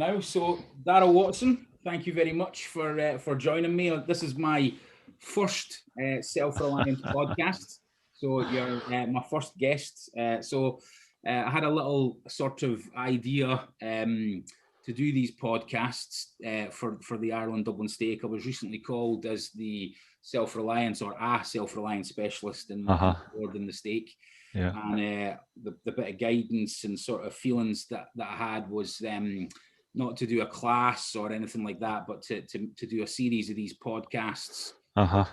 now. So, Daryl Watson, thank you very much for joining me. This is my first Self-Reliance podcast. So, you're my first guest. I had a little sort of idea to do these podcasts for the Ireland Dublin stake. I was recently called as the Self-Reliance or a Self-Reliance specialist in the board in the stake. Yeah. And the bit of guidance and sort of feelings that I had was not to do a class or anything like that, but to do a series of these podcasts,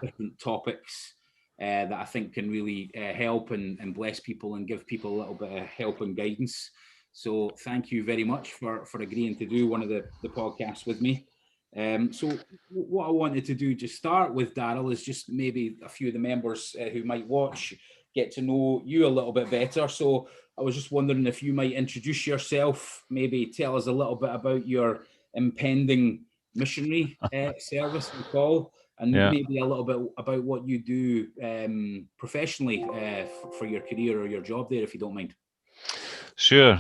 different topics that I think can really help and bless people and give people a little bit of help and guidance. So thank you very much for agreeing to do one of the podcasts with me. So what I wanted to do to start with, Daryl, is just maybe a few of the members who might watch get to know you a little bit better. So I was just wondering if you might introduce yourself, maybe tell us a little bit about your impending missionary service we call, and maybe a little bit about what you do professionally for your career or your job there, if you don't mind. Sure.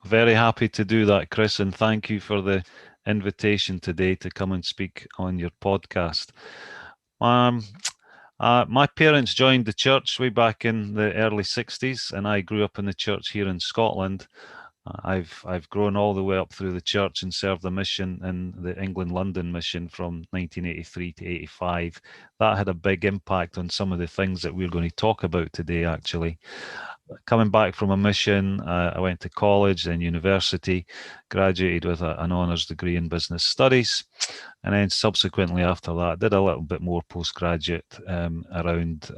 Very happy to do that, Chris, and thank you for the invitation today to come and speak on your podcast. My parents joined the church way back in the early 60s, and I grew up in the church here in Scotland. I've grown all the way up through the church and served the mission in the England-London mission from 1983 to 85. That had a big impact on some of the things that we're going to talk about today, actually. Coming back from a mission, I went to college, then university, graduated with an honours degree in business studies, and then subsequently after that, did a little bit more postgraduate around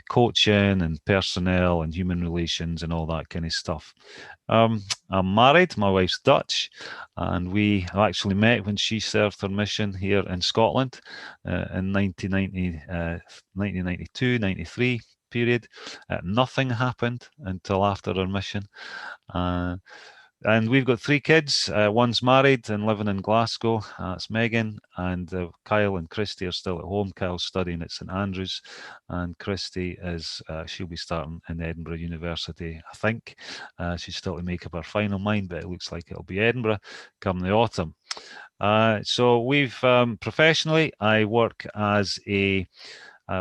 coaching and personnel and human relations and all that kind of stuff. I'm married, my wife's Dutch, and we actually met when she served her mission here in Scotland in 1992, 93 period. Nothing happened until after our mission. And we've got 3 kids. One's married and living in Glasgow. That's Megan. And Kyle and Christy are still at home. Kyle's studying at St Andrews. And Christy she'll be starting in Edinburgh University, I think. She's still to make up her final mind, but it looks like it'll be Edinburgh come the autumn. So we've, professionally, I work as a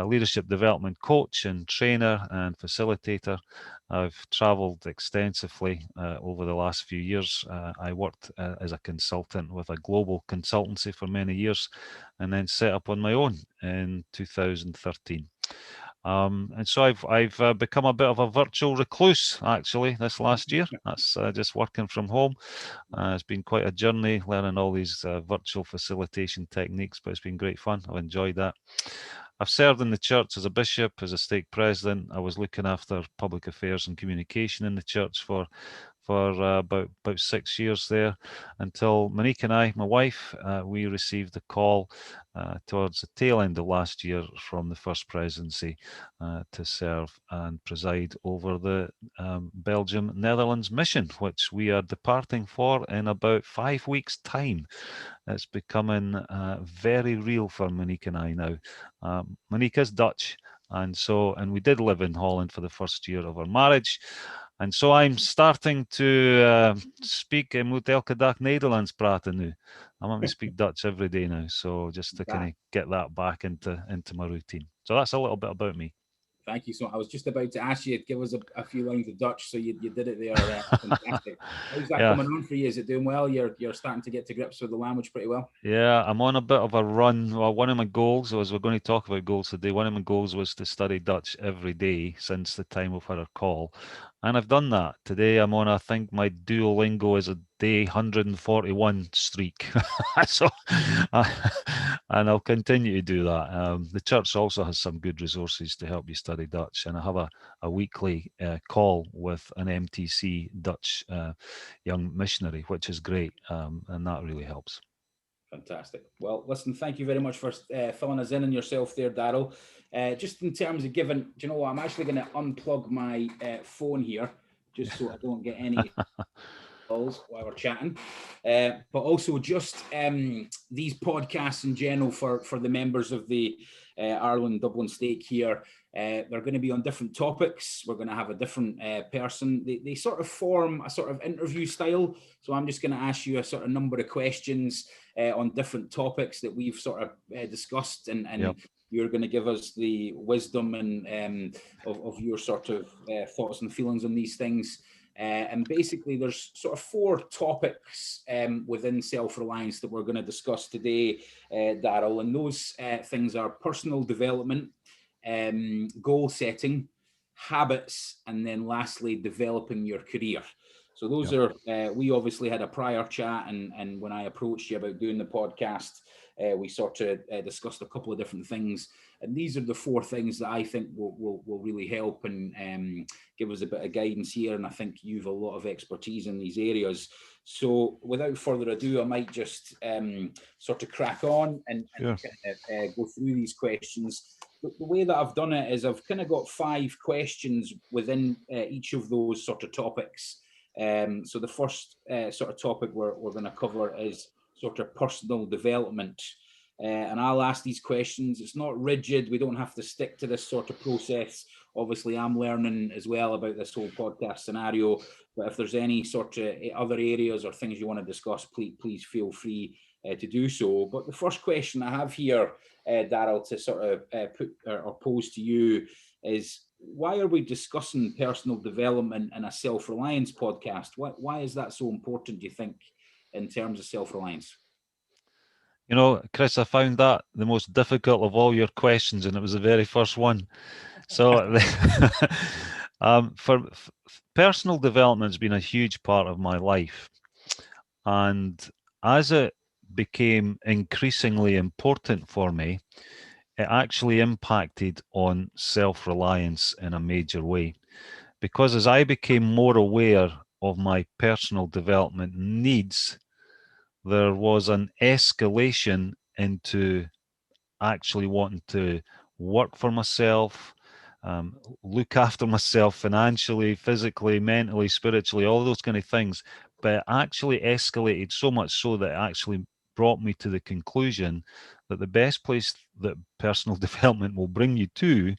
leadership development coach and trainer and facilitator. I've travelled extensively over the last few years. I worked as a consultant with a global consultancy for many years, and then set up on my own in 2013. And so I've become a bit of a virtual recluse, actually, this last year. That's just working from home. It's been quite a journey learning all these virtual facilitation techniques, but it's been great fun. I've enjoyed that. I've served in the church as a bishop, as a stake president. I was looking after public affairs and communication in the church for about 6 years there, until Monique and I, my wife, we received a call towards the tail end of last year from the First Presidency to serve and preside over the Belgium-Netherlands mission, which we are departing for in about 5 weeks' time. It's becoming very real for Monique and I now. Monique is Dutch, and we did live in Holland for the first year of our marriage. En so I'm starting to speak, ik moet elke dag Nederlands praten nu. I want to speak Dutch every day now, so just to kind of get that back into my routine. So that's a little bit about me. Thank you so much. I was just about to ask you, give us a few lines of Dutch, so you did it there. Fantastic. How's that coming on for you? Is it doing well? You're starting to get to grips with the language pretty well? Yeah, I'm on a bit of a run. Well, one of my goals, as we're going to talk about goals today, one of my goals was to study Dutch every day since the time of our call. And I've done that. Today I'm on, I think my Duolingo is a day 141 streak. And I'll continue to do that. The church also has some good resources to help you study Dutch. And I have a weekly call with an MTC Dutch young missionary, which is great. And that really helps. Fantastic. Well, listen, thank you very much for filling us in on yourself there, Daryl. Just in terms of giving, do you know what? I'm actually going to unplug my phone here, just so I don't get any while we're chatting, but also just these podcasts in general for the members of the Ireland Dublin stake here. They're going to be on different topics. We're going to have a different person. They sort of form a sort of interview style. So I'm just going to ask you a sort of number of questions on different topics that we've sort of discussed, and yep. You're going to give us the wisdom and of your sort of thoughts and feelings on these things. And basically, there's sort of 4 topics within self-reliance that we're going to discuss today, Daryl. And those things are personal development, goal setting, habits, and then lastly, developing your career. So those are, we obviously had a prior chat, and when I approached you about doing the podcast, we sort of discussed a couple of different things. And these are the 4 things that I think will really help and give us a bit of guidance here. And I think you've a lot of expertise in these areas. So without further ado, I might just sort of crack on and go through these questions. The way that I've done it is I've kind of got 5 questions within each of those sort of topics. So the first sort of topic we're going to cover is sort of personal development. And I'll ask these questions. It's not rigid. We don't have to stick to this sort of process. Obviously, I'm learning as well about this whole podcast scenario. But if there's any sort of other areas or things you want to discuss, please feel free to do so. But the first question I have here, Daryl, to sort of put or pose to you is, why are we discussing personal development in a self-reliance podcast? Why is that so important, do you think, in terms of self-reliance? You know, Chris, I found that the most difficult of all your questions, and it was the very first one. So for personal development has been a huge part of my life. And as it became increasingly important for me, it actually impacted on self-reliance in a major way. Because as I became more aware of my personal development needs, there was an escalation into actually wanting to work for myself, look after myself financially, physically, mentally, spiritually, all those kind of things. But it actually escalated so much so that it actually brought me to the conclusion that the best place that personal development will bring you to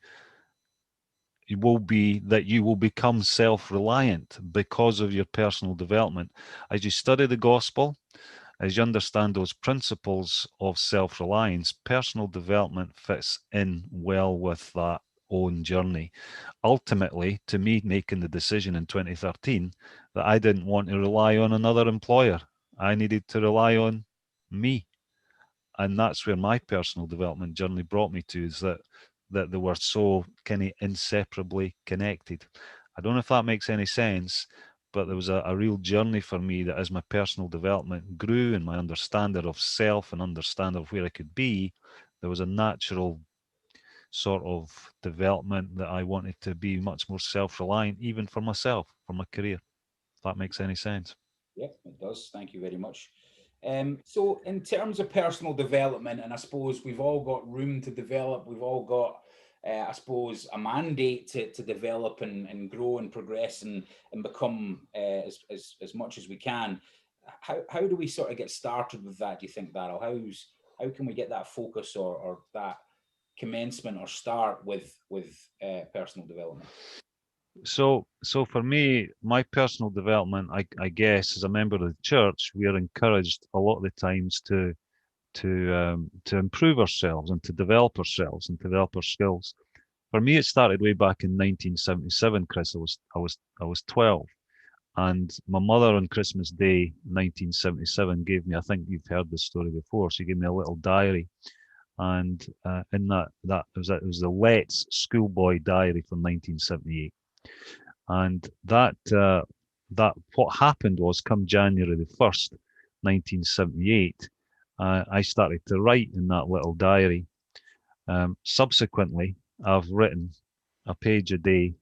will be that you will become self-reliant because of your personal development. As you study the gospel, as you understand those principles of self-reliance, personal development fits in well with that own journey. Ultimately, to me, making the decision in 2013 that I didn't want to rely on another employer. I needed to rely on me. And that's where my personal development journey brought me to, is that they were so kind of inseparably connected. I don't know if that makes any sense, but there was a real journey for me that as my personal development grew and my understanding of self and understanding of where I could be, there was a natural sort of development that I wanted to be much more self-reliant, even for myself, for my career, if that makes any sense. Yep, it does. Thank you very much. So in terms of personal development, and I suppose we've all got room to develop, we've all got, I suppose, a mandate to develop and grow and progress and become as much as we can. How do we sort of get started with that, do you think, Daryl? How can we get that focus or that commencement or start with personal development? So for me, my personal development, I guess, as a member of the church, we are encouraged a lot of the times to improve ourselves and to develop ourselves and develop our skills. For me, it started way back in 1977, Chris. I was 12, and my mother on Christmas Day, 1977, gave me, I think you've heard this story before, she gave me a little diary. And in that it was the Let's schoolboy diary from 1978. And that what happened was, come January the 1st, 1978, I started to write in that little diary. Subsequently, I've written a page a day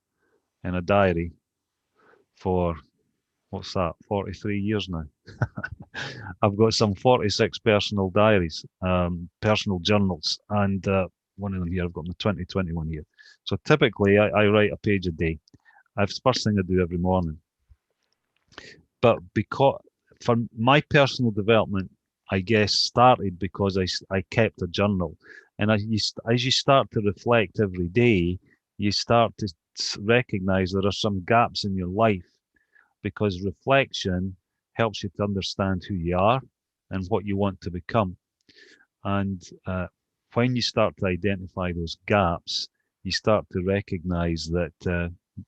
in a diary for, 43 years now. I've got some 46 personal diaries, personal journals, and one of them here, I've got my 2021 here. So typically I write a page a day. That's the first thing I do every morning. But because for my personal development, I guess started because I kept a journal, and as you start to reflect every day, you start to recognize there are some gaps in your life, because reflection helps you to understand who you are and what you want to become. And when you start to identify those gaps, you start to recognize that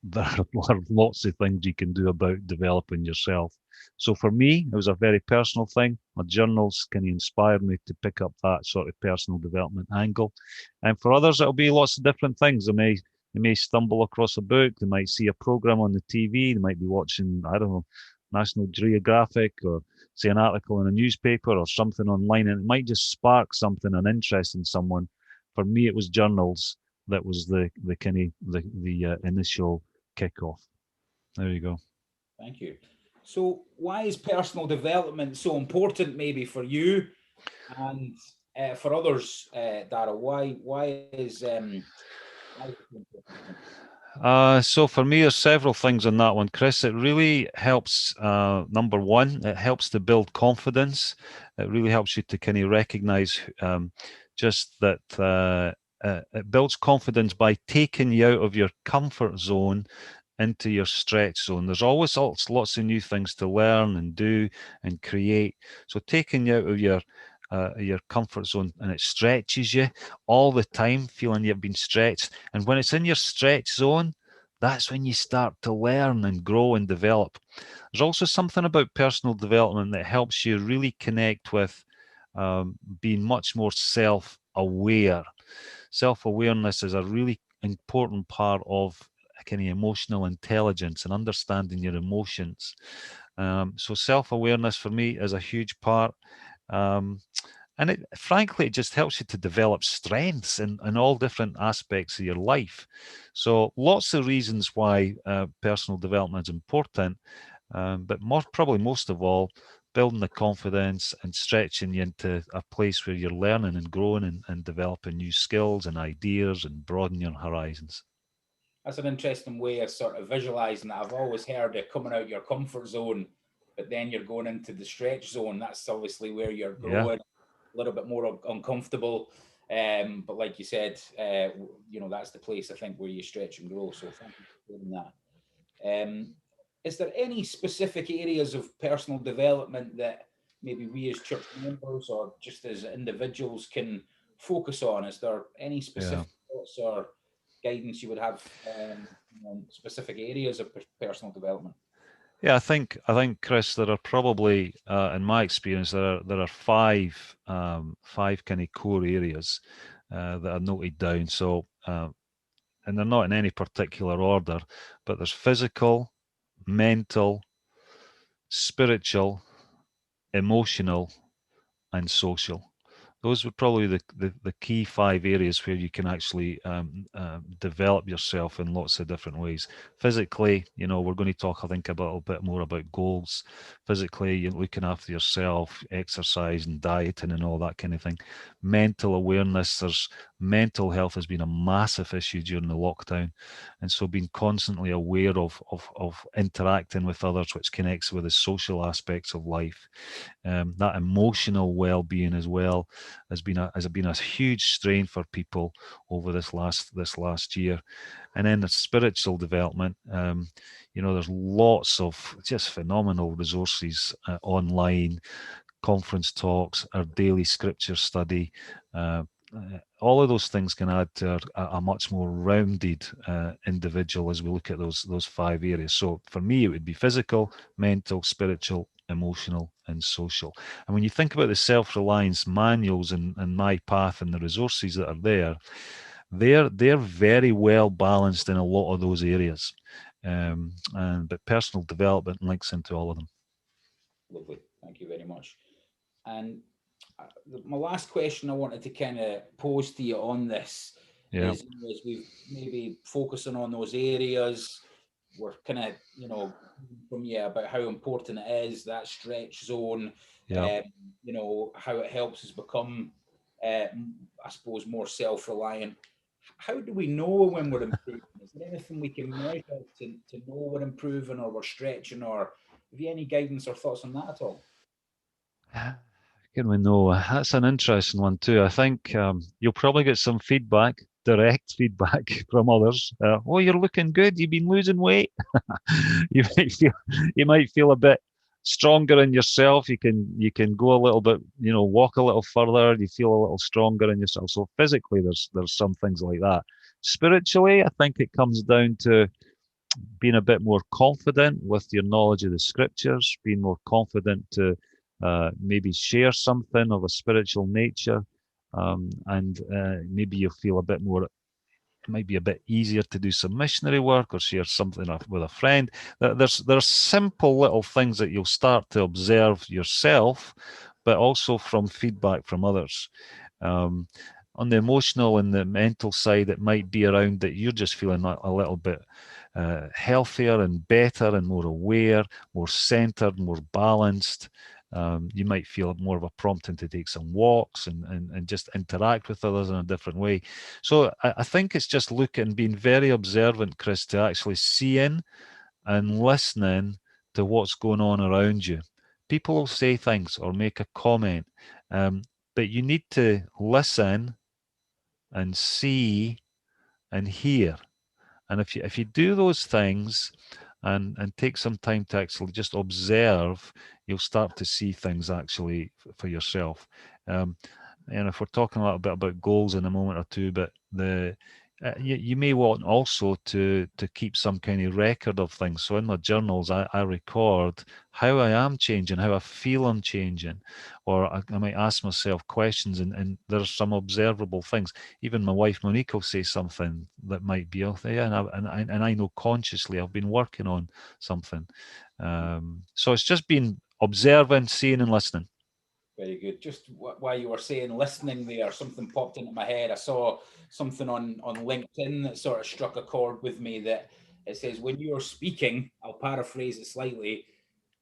there are lots of things you can do about developing yourself. So for me, it was a very personal thing. My journals can inspire me to pick up that sort of personal development angle. And for others, it'll be lots of different things. They may stumble across a book. They might see a program on the TV. They might be watching, I don't know, National Geographic, or say an article in a newspaper or something online, and it might just spark something, an interest in someone. For me, it was journals that was the kind of the initial kickoff. There you go. Thank you. So, why is personal development so important, maybe for you and for others, Daryl? Why is So for me, there's several things on that one, Chris. It really helps. Number one, it helps to build confidence. It really helps you to kind of recognize just that it builds confidence by taking you out of your comfort zone into your stretch zone. There's always lots of new things to learn and do and create. So taking you out of your comfort zone, and it stretches you all the time, feeling you've been stretched. And when it's in your stretch zone, that's when you start to learn and grow and develop. There's also something about personal development that helps you really connect with being much more self-aware. Self-awareness is a really important part of kind of emotional intelligence and understanding your emotions. So self-awareness for me is a huge part. Um, and frankly, it just helps you to develop strengths in all different aspects of your life. So lots of reasons why personal development is important, but probably most of all, building the confidence and stretching you into a place where you're learning and growing and developing new skills and ideas and broadening your horizons. That's an interesting way of sort of visualizing that. I've always heard of coming out your comfort zone, but then you're going into the stretch zone. That's obviously where you're Yeah. growing, a little bit more uncomfortable. But like you said, that's the place I think where you stretch and grow. So thank you for doing that. Is there any specific areas of personal development that maybe we as church members or just as individuals can focus on? Is there any specific thoughts or guidance you would have on specific areas of personal development? Yeah, I think Chris, there are probably, in my experience, there are five kind of core areas that are noted down. So, and they're not in any particular order, but there's physical, mental, spiritual, emotional, and social. Those were probably the key five areas where you can actually develop yourself in lots of different ways. Physically, we're going to talk, I think, a little bit more about goals. Physically, you're looking after yourself, exercise and dieting and all that kind of thing. Mental awareness, mental health has been a massive issue during the lockdown. And so being constantly aware of interacting with others, which connects with the social aspects of life. That emotional well-being as well has been a huge strain for people over this last year. And then the spiritual development, there's lots of just phenomenal resources online, conference talks, our daily scripture study. All of those things can add to a much more rounded individual as we look at those five areas. So for me, it would be physical, mental, spiritual, emotional, and social. And when you think about the self-reliance manuals and My Path and the resources that are there, they're very well balanced in a lot of those areas. But personal development links into all of them. Lovely. Thank you very much. And my last question I wanted to kind of pose to you on this Yeah. is, as we've maybe focusing on those areas, we're kind of, from you about how important it is, that stretch zone, Yeah. how it helps us become, I suppose, more self-reliant. How do we know when we're improving? Is there anything we can measure to know we're improving or we're stretching, or Have you any guidance or thoughts on that at all? Can we know? That's an interesting one too. I think you'll probably get some feedback, direct feedback from others. Oh, you're looking good. You've been losing weight. you might feel you might feel a bit stronger in yourself. You can go a little bit, walk a little further. You feel a little stronger in yourself. So physically, there's some things like that. Spiritually, I think it comes down to being a bit more confident with your knowledge of the scriptures, being more confident to maybe share something of a spiritual nature, and maybe you feel a bit more. It might be a bit easier to do some missionary work or share something with a friend. There's simple little things that you'll start to observe yourself, but also from feedback from others. On the emotional and the mental side, it might be around that you're just feeling a little bit healthier and better and more aware, more centered, more balanced. You might feel more of a prompting to take some walks and just interact with others in a different way. So I think it's just looking, being very observant, Chris, to actually seeing and listening to what's going on around you. People will say things or make a comment, but you need to listen and see and hear. And if you do those things and take some time to actually just observe, you'll start to see things actually for yourself. And if we're talking a little bit about goals in a moment or two, but you may want also to keep some kind of record of things. So in my journals, I record how I am changing, how I feel I'm changing, or I might ask myself questions, and there's some observable things. Even my wife Monique will say something that might be off there, and I know consciously I've been working on something. So it's just been observing, seeing, and listening. Very good. Just while you were saying listening there, something popped into my head. I saw something on LinkedIn that sort of struck a chord with me, that it says, when you're speaking, I'll paraphrase it slightly,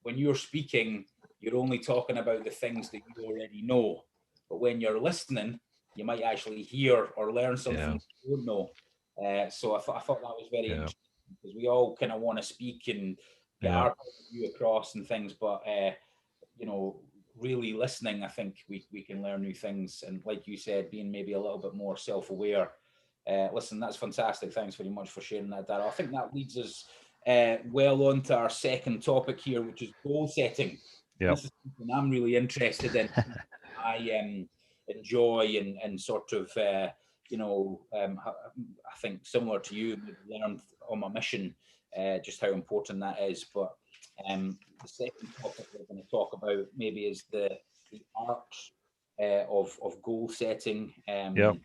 when you're speaking, you're only talking about the things that you already know. But when you're listening, you might actually hear or learn something you don't know. So I thought that was very interesting, because we all kind of want to speak and get our point of view across and things, but really listening, I think we can learn new things. And like you said, being maybe a little bit more self-aware. Listen, that's fantastic. Thanks very much for sharing that, Daryl. I think that leads us well on to our second topic here, which is goal setting. Yep. This is something I'm really interested in. I enjoy and sort of, I think similar to you, learned on my mission just how important that is. But the second topic we're going to talk about maybe is the art of goal setting. Yep.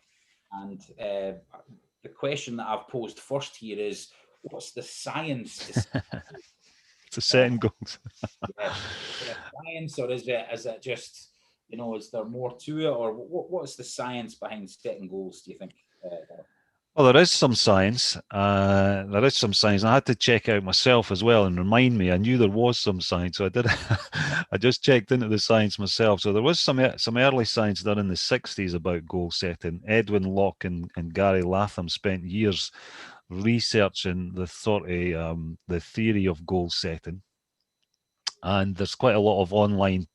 And the question that I've posed first here is, what's the science to setting goals? Yeah. Is it science, or is it just, is there more to it, or what's the science behind setting goals, do you think? Well, there is some science. There is some science. And I had to check out myself as well and remind me. I knew there was some science, so I did. I just checked into the science myself. So there was some early science done in the 60s about goal setting. Edwin Locke and Gary Latham spent years researching the theory of goal setting. And there's quite a lot of online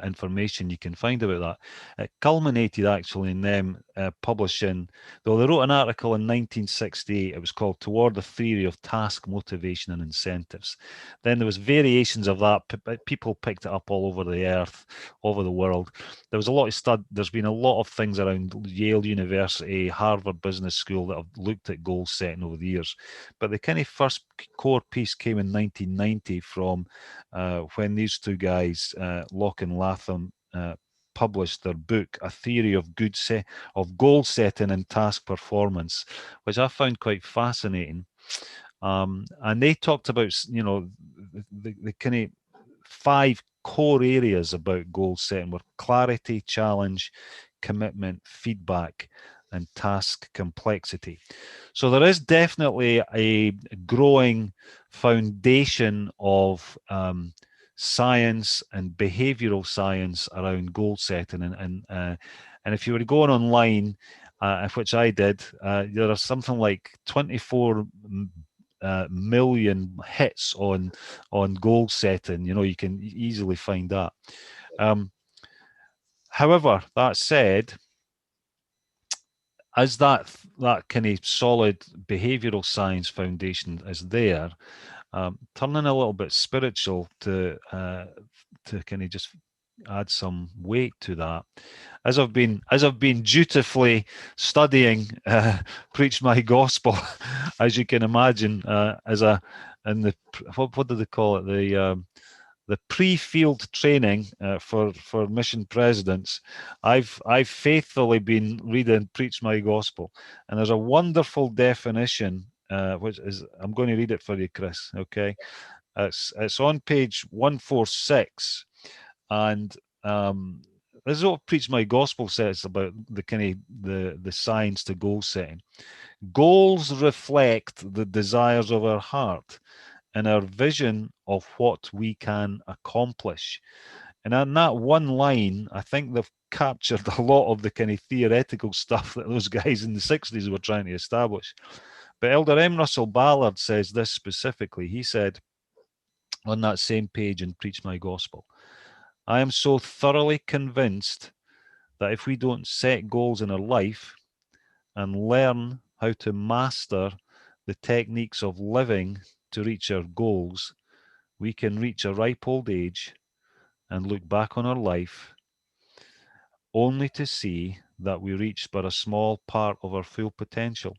information you can find about that. It culminated actually in them publishing, though they wrote an article in 1968, it was called Toward the Theory of Task Motivation and Incentives. Then there was variations of that. People picked it up all over the earth, over the world. There was a lot of there's been a lot of things around Yale University, Harvard Business School that have looked at goal setting over the years. But the kind of first core piece came in 1990 from when these two guys, Locke and Latham, published their book, A Theory of Goal Setting and Task Performance, which I found quite fascinating. And they talked about, the kind of 5 core areas about goal setting were clarity, challenge, commitment, feedback, and task complexity. So there is definitely a growing foundation of science and behavioral science around goal setting, and if you were going online, which I did, there are something like 24 million hits on goal setting. You can easily find that. However, that said, as that kind of solid behavioral science foundation is there, turning a little bit spiritual to kind of just add some weight to that. As I've been dutifully studying Preach My Gospel, as you can imagine, what do they call it, the pre-field training for mission presidents, I've faithfully been reading Preach My Gospel, and there's a wonderful definition, which is, I'm going to read it for you, Chris. Okay, it's on page 146, and this is what Preach My Gospel says about the kind of the science to goal setting. Goals reflect the desires of our heart and our vision of what we can accomplish. And in that one line, I think they've captured a lot of the kind of theoretical stuff that those guys in the 60s were trying to establish. But Elder M. Russell Ballard says this specifically. He said on that same page in Preach My Gospel, I am so thoroughly convinced that if we don't set goals in our life and learn how to master the techniques of living to reach our goals, we can reach a ripe old age and look back on our life only to see that we reached but a small part of our full potential.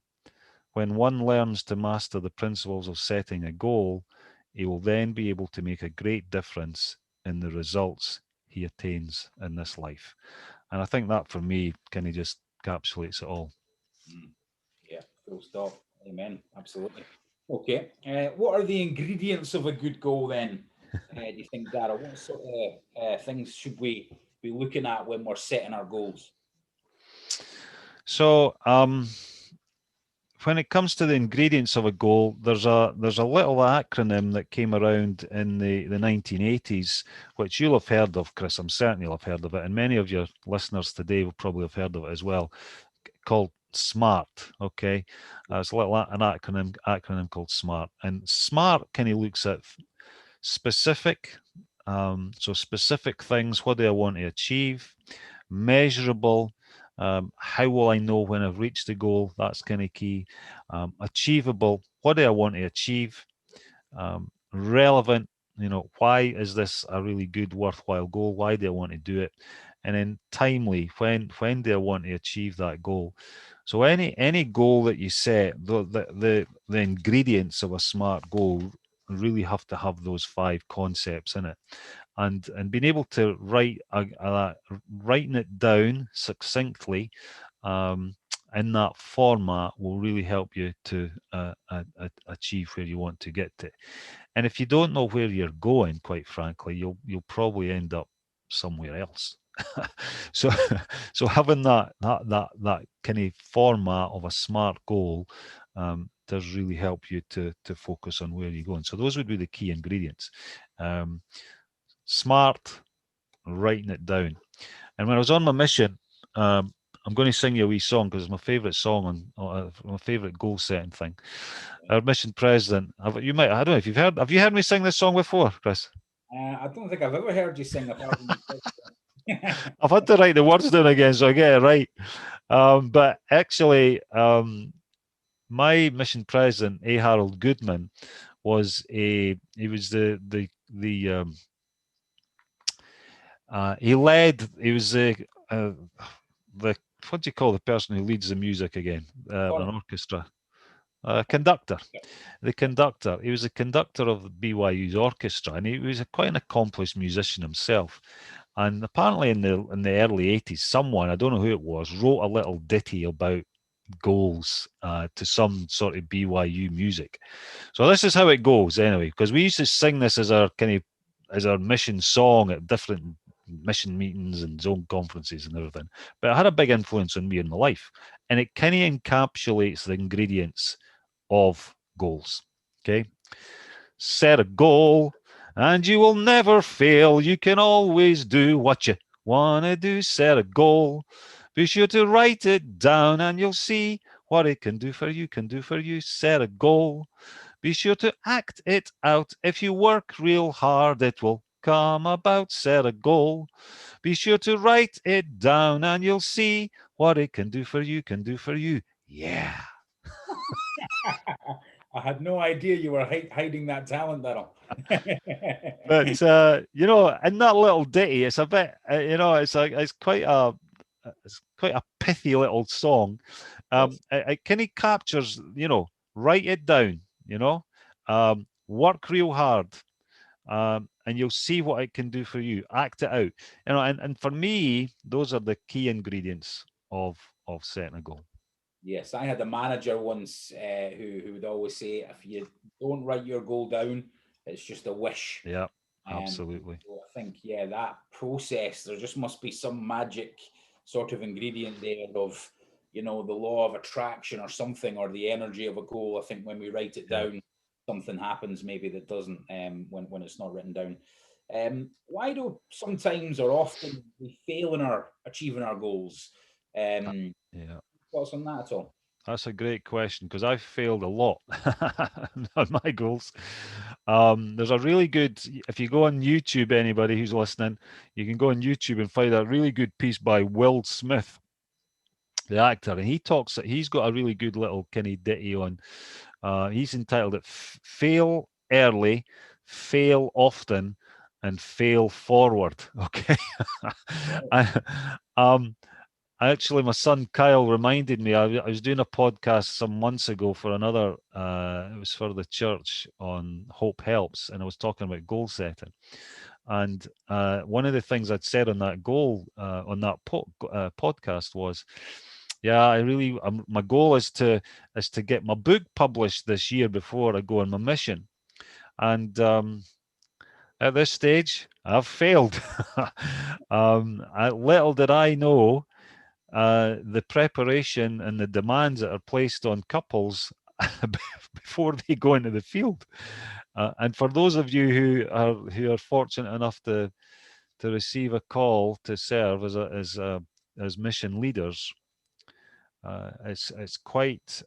When one learns to master the principles of setting a goal, he will then be able to make a great difference in the results he attains in this life. And I think that, for me, kind of just encapsulates it all. Yeah, full stop. Amen. Absolutely. Okay. What are the ingredients of a good goal then? Do you think, Daryl? What sort of things should we be looking at when we're setting our goals? So, when it comes to the ingredients of a goal, there's a little acronym that came around in the 1980s, which you'll have heard of, Chris. I'm certain you'll have heard of it, and many of your listeners today will probably have heard of it as well, called SMART. Okay, it's a little an acronym called SMART, and SMART kind of looks at specific, so specific things. What do I want to achieve? Measurable. How will I know when I've reached the goal? That's kind of key. Achievable. What do I want to achieve? Relevant. Why is this a really good, worthwhile goal? Why do I want to do it? And then timely. When do I want to achieve that goal? So any goal that you set, the ingredients of a SMART goal really have to have those 5 concepts in it. And being able to writing it down succinctly in that format will really help you to achieve where you want to get to. And if you don't know where you're going, quite frankly, you'll probably end up somewhere else. so having that kind of format of a SMART goal does really help you to focus on where you're going. So those would be the key ingredients. SMART, writing it down. And when I was on my mission, I'm going to sing you a wee song because it's my favourite song on my favourite goal setting thing. Our mission president, I don't know if have you heard me sing this song before, Chris? I don't think I've ever heard you sing apart from I've had to write the words down again so I get it right. But actually, my mission president, A. Harold Goodman, was he was the what do you call the person who leads the music again? An orchestra. Conductor. The conductor. He was the conductor of the BYU's orchestra, and he was quite an accomplished musician himself. And apparently in the early 80s, someone, I don't know who it was, wrote a little ditty about goals to some sort of BYU music. So this is how it goes anyway, because we used to sing this as our mission song at different mission meetings and zone conferences and everything. But it had a big influence on me in my life, and it kind of encapsulates the ingredients of goals. Okay, set a goal and you will never fail. You can always do what you want to do. Set a goal. Be sure to write it down and you'll see what it can do for you. Set a goal. Be sure to act it out. If you work real hard, it will come about. Set a goal. Be sure to write it down, and you'll see what it can do for you, Yeah. I had no idea you were hiding that talent, Daryl. But in that little ditty, it's a bit, it's quite a pithy little song. It kind of captures, write it down, work real hard, and you'll see what it can do for you. Act it out, and for me, those are the key ingredients of setting a goal. Yes, I had a manager once who would always say, if you don't write your goal down, it's just a wish. Yeah, absolutely. So I think, that process, there just must be some magic sort of ingredient there of, the law of attraction or something, or the energy of a goal. I think when we write it down, something happens maybe that doesn't when it's not written down. Why do sometimes or often we fail in achieving our goals? Thoughts on that at all? That's a great question, because I've failed a lot on my goals. There's a really good, if you go on YouTube, anybody who's listening, you can go on YouTube and find a really good piece by Will Smith, the actor, and he's got a really good little kind of ditty on. He's entitled it "Fail Early, Fail Often, and Fail Forward." Okay. Actually, my son Kyle reminded me. I was doing a podcast some months ago for another. It was for the church on Hope Helps, and I was talking about goal setting. And one of the things I'd said on that podcast was, my goal is to get my book published this year before I go on my mission. And at this stage, I've failed. Little did I know the preparation and the demands that are placed on couples before they go into the field. And for those of you who are fortunate enough to receive a call to serve as mission leaders, it's quite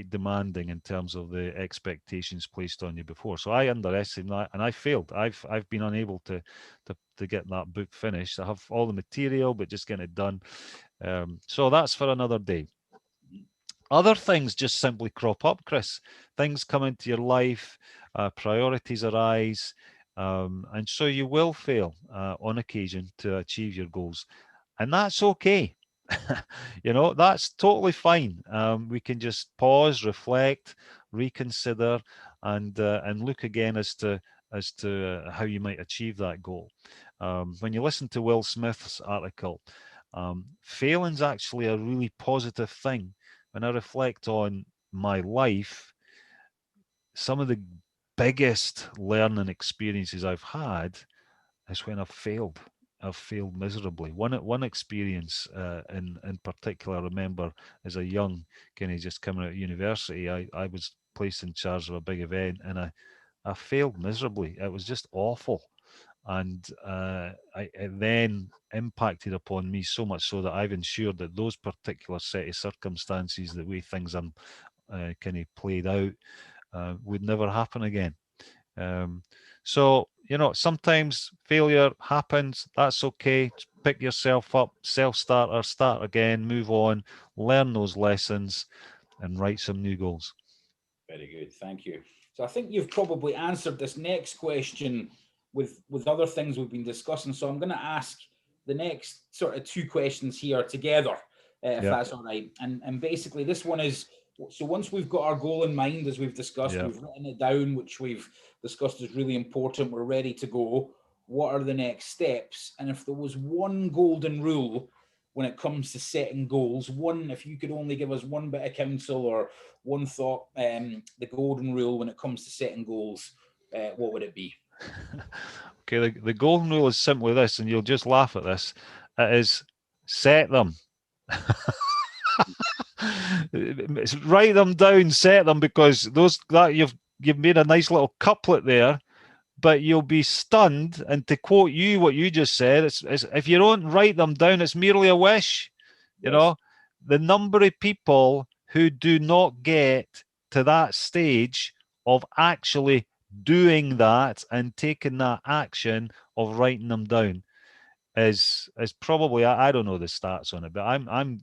demanding in terms of the expectations placed on you before. So I underestimated that, and I failed. I've been unable to get that book finished. I have all the material, but just getting it done. So that's for another day. Other things just simply crop up, Chris. Things come into your life, priorities arise, and so you will fail on occasion to achieve your goals, and that's okay. That's totally fine. We can just pause, reflect, reconsider, and look again as to how you might achieve that goal. When you listen to Will Smith's article, failing's actually a really positive thing. When I reflect on my life, some of the biggest learning experiences I've had is when I've failed. I've failed miserably. One experience in particular, I remember as a young kind of just coming out of university, I was placed in charge of a big event, and I failed miserably. It was just awful. And it then impacted upon me so much so that I've ensured that those particular set of circumstances, the way things are kind of played out, would never happen again. So, sometimes failure happens. That's okay. Pick yourself up, self-starter, start again, move on, learn those lessons, and write some new goals. Very good. Thank you. So I think you've probably answered this next question with other things we've been discussing. So I'm going to ask the next sort of two questions here together, if that's all right. And basically this one is, so once we've got our goal in mind, as we've discussed, we've written it down, which we've discussed is really important, we're ready to go. What are the next steps? And if there was one golden rule when it comes to setting goals, if you could only give us one bit of counsel or one thought, the golden rule when it comes to setting goals, what would it be? Okay, the golden rule is simply this, and you'll just laugh at this. It is set them. Write them down, set them, because you've made a nice little couplet there, but you'll be stunned. And to quote you, what you just said, it's if you don't write them down, it's merely a wish. The number of people who do not get to that stage of actually doing that and taking that action of writing them down is probably, I don't know the stats on it, but I'm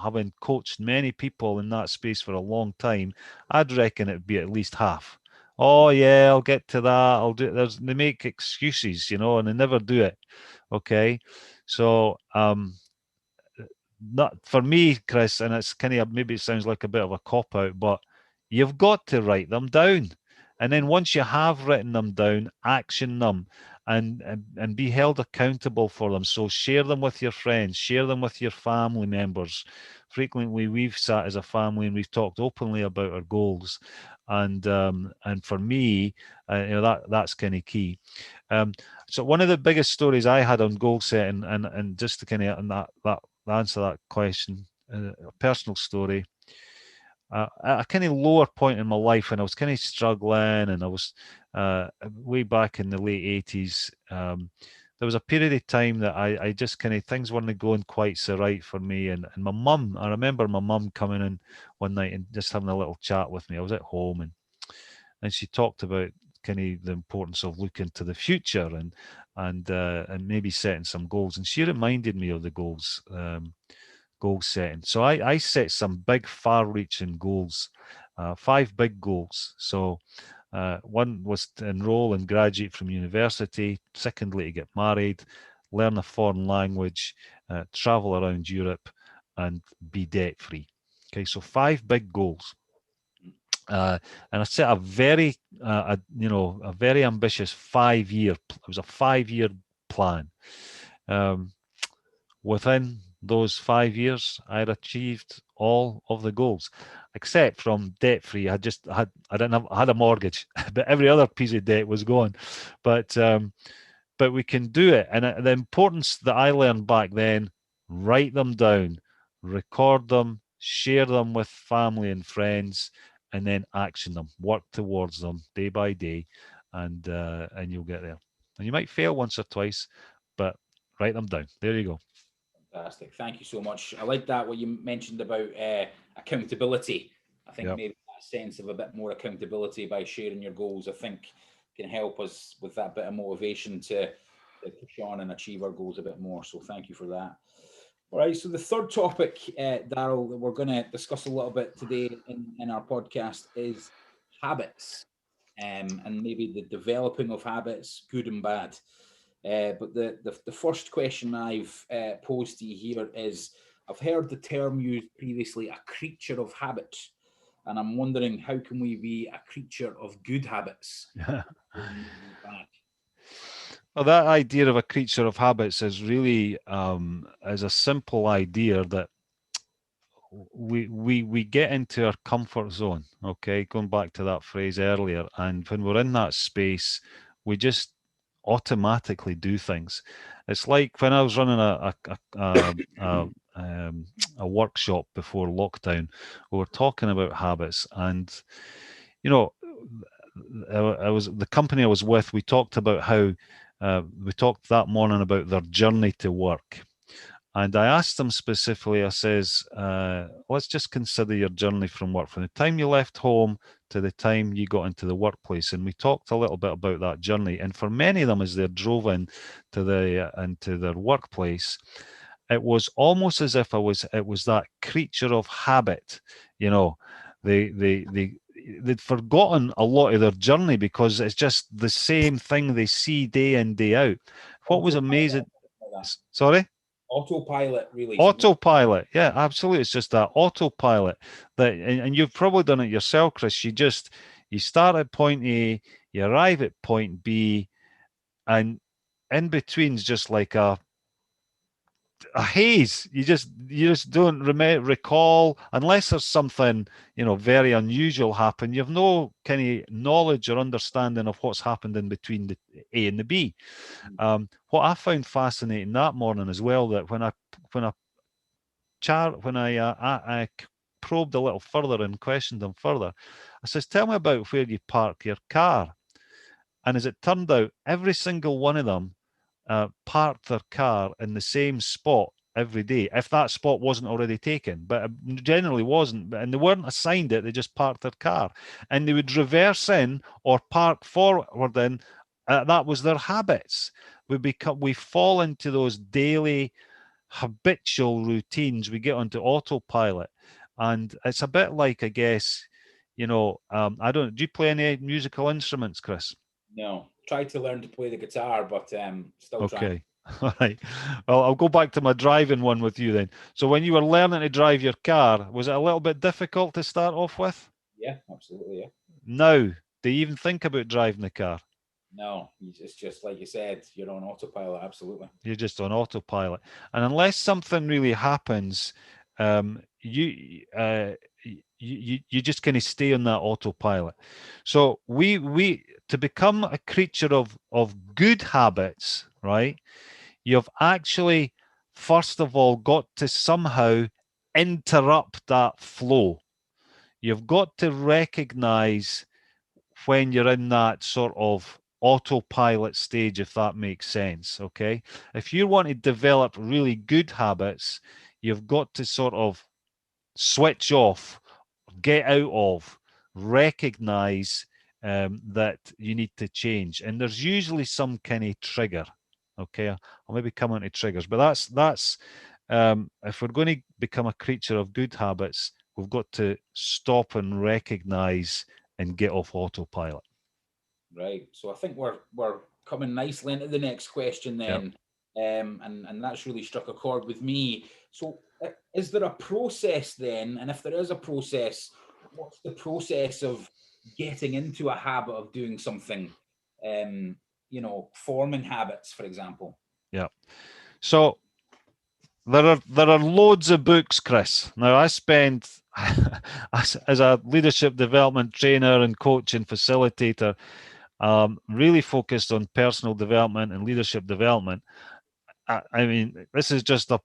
having coached many people in that space for a long time, I'd reckon it'd be at least half. Oh yeah, I'll get to that. I'll do it. They make excuses, and they never do it. Okay, so not for me, Chris, and it's kind of, maybe it sounds like a bit of a cop out, but you've got to write them down. And then once you have written them down, action them and be held accountable for them. So share them with your friends, share them with your family members. Frequently, we've sat as a family and we've talked openly about our goals. And for me, that's kind of key. So one of the biggest stories I had on goal setting, and just to kind of answer that question, a personal story. At a kind of lower point in my life when I was kind of struggling, and I was way back in the late 80s, there was a period of time that I just kind of, things weren't going quite so right for me. And my mum, I remember my mum coming in one night and just having a little chat with me. I was at home, and she talked about kind of the importance of looking to the future and maybe setting some goals. And she reminded me of the goals. Goal setting. So I set some big, far-reaching goals, 5 big goals. So one was to enroll and graduate from university. Secondly, to get married, learn a foreign language, travel around Europe, and be debt-free. Okay, so 5 big goals. And I set a very, a very ambitious 5-year. It was a 5-year plan. Within those 5 years, I had achieved all of the goals, except from debt free. I had a mortgage, but every other piece of debt was gone. But we can do it. And the importance that I learned back then: write them down, record them, share them with family and friends, and then action them, work towards them day by day, and you'll get there. And you might fail once or twice, but write them down. There you go. Fantastic. Thank you so much. I like that, what you mentioned about accountability. I think maybe that sense of a bit more accountability by sharing your goals, I think, can help us with that bit of motivation to push on and achieve our goals a bit more. So thank you for that. All right. So the third topic, Daryl, that we're going to discuss a little bit today in our podcast is habits, and maybe the developing of habits, good and bad. But the first question I've posed to you here is, I've heard the term used previously, a creature of habit. And I'm wondering, how can we be a creature of good habits? Well, that idea of a creature of habits is really is a simple idea that we get into our comfort zone. Okay, going back to that phrase earlier, and when we're in that space, we just automatically do things. It's like when I was running a workshop before lockdown, we were talking about habits, and I was, the company I was with, we talked about how we talked that morning about their journey to work. And I asked them specifically, I says, let's just consider your journey from work, from the time you left home to the time you got into the workplace. And we talked a little bit about that journey. And for many of them, as they drove into their workplace, it was almost as if it was that creature of habit. They'd forgotten a lot of their journey because it's just the same thing they see day in, day out. What was amazing? Sorry? Autopilot, really. Autopilot, yeah, absolutely. It's just that autopilot and you've probably done it yourself, Chris. You start at point A, you arrive at point B, and in between's just like a haze. You just don't recall, unless there's something very unusual happen. You have no kind of knowledge or understanding of what's happened in between the A and the B. What I found fascinating that morning as well, that when I probed a little further and questioned them further, I says, tell me about where you park your car. And as it turned out, every single one of them parked their car in the same spot every day if that spot wasn't already taken, but it generally wasn't. And they weren't assigned it, they just parked their car. And they would reverse in or park forward in. That was their habits. We fall into those daily habitual routines. We get onto autopilot. And it's a bit like, I guess, do you play any musical instruments, Chris? No, tried to learn to play the guitar, but still trying. Okay. All right. Well, I'll go back to my driving one with you then. So when you were learning to drive your car, was it a little bit difficult to start off with? Yeah, absolutely, yeah. Now, do you even think about driving the car? No, it's just like you said, you're on autopilot, absolutely. You're just on autopilot. And unless something really happens, you just kind of stay on that autopilot. So we to become a creature of good habits, right? You've actually, first of all, got to somehow interrupt that flow. You've got to recognize when you're in that sort of autopilot stage, if that makes sense, okay? If you want to develop really good habits, you've got to sort of switch off, get out of, recognize that you need to change. And there's usually some kind of trigger, okay? I'll maybe come on to triggers, but that's if we're going to become a creature of good habits, we've got to stop and recognize and get off autopilot. Right. So I think we're coming nicely into the next question then. Yep. And that's really struck a chord with me. So is there a process then? And if there is a process, what's the process of getting into a habit of doing something? Forming habits, for example. Yeah. So there are loads of books, Chris. Now I spend as a leadership development trainer and coach and facilitator, really focused on personal development and leadership development. I mean, this is just a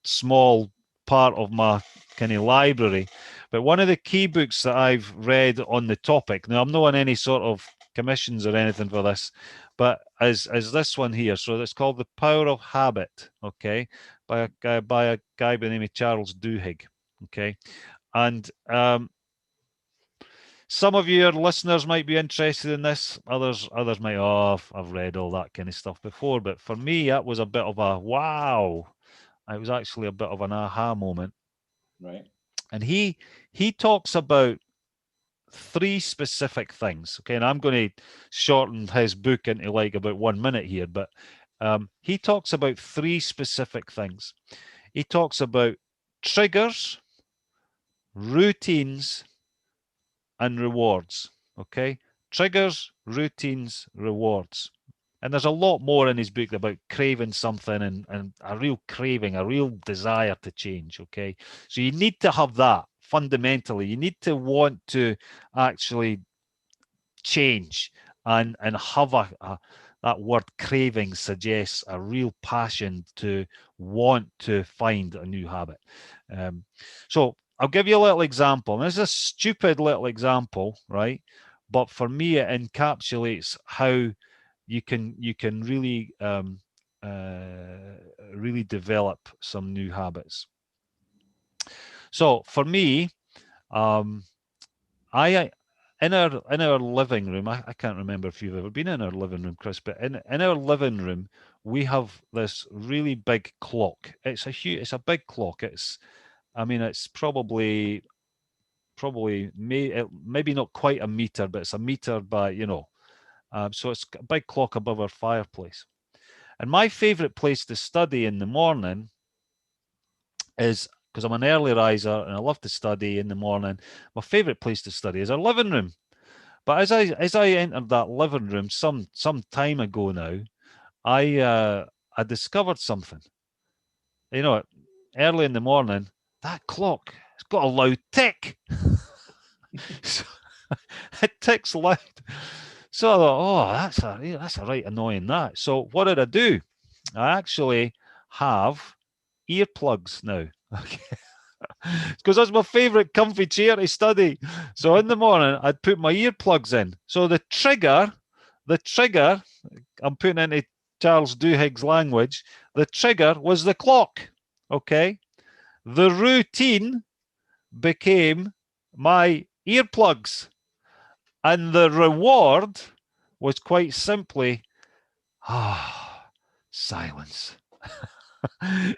small part of my kind of library, but one of the key books that I've read on the topic, now I'm not on any sort of commissions or anything for this, but as this one here, so it's called The Power of Habit, okay, by a guy by the name of Charles Duhigg, okay, and some of your listeners might be interested in this. Others might, I've read all that kind of stuff before. But for me, that was a bit of a wow. It was actually a bit of an aha moment. Right. And he talks about 3 specific things. Okay, and I'm going to shorten his book into like about 1 minute here. But he talks about 3 specific things. He talks about triggers, routines, and rewards. Okay, triggers, routines, rewards. And there's a lot more in his book about craving something and a real craving, a real desire to change. Okay, so you need to have that fundamentally. You need to want to actually change and have that word craving suggests a real passion to want to find a new habit. So I'll give you a little example. And this is a stupid little example, right? But for me, it encapsulates how you can really really develop some new habits. So for me, I in our living room, I can't remember if you've ever been in our living room, Chris, but in our living room we have this really big clock. It's a big clock. It's probably maybe not quite a meter, but it's a meter by, so it's a big clock above our fireplace. And my favorite place to study in the morning is, because I'm an early riser and I love to study in the morning, my favorite place to study is our living room. But as I entered that living room some time ago now, I discovered something. Early in the morning, that clock, it's got a loud tick. So, it ticks loud. So I thought, that's a right annoying that. So what did I do? I actually have earplugs now. Okay. Because that's my favorite comfy chair to study. So in the morning, I'd put my earplugs in. So the trigger, I'm putting into Charles Duhigg's language, the trigger was the clock. okay, the routine became my earplugs. And the reward was quite simply, silence.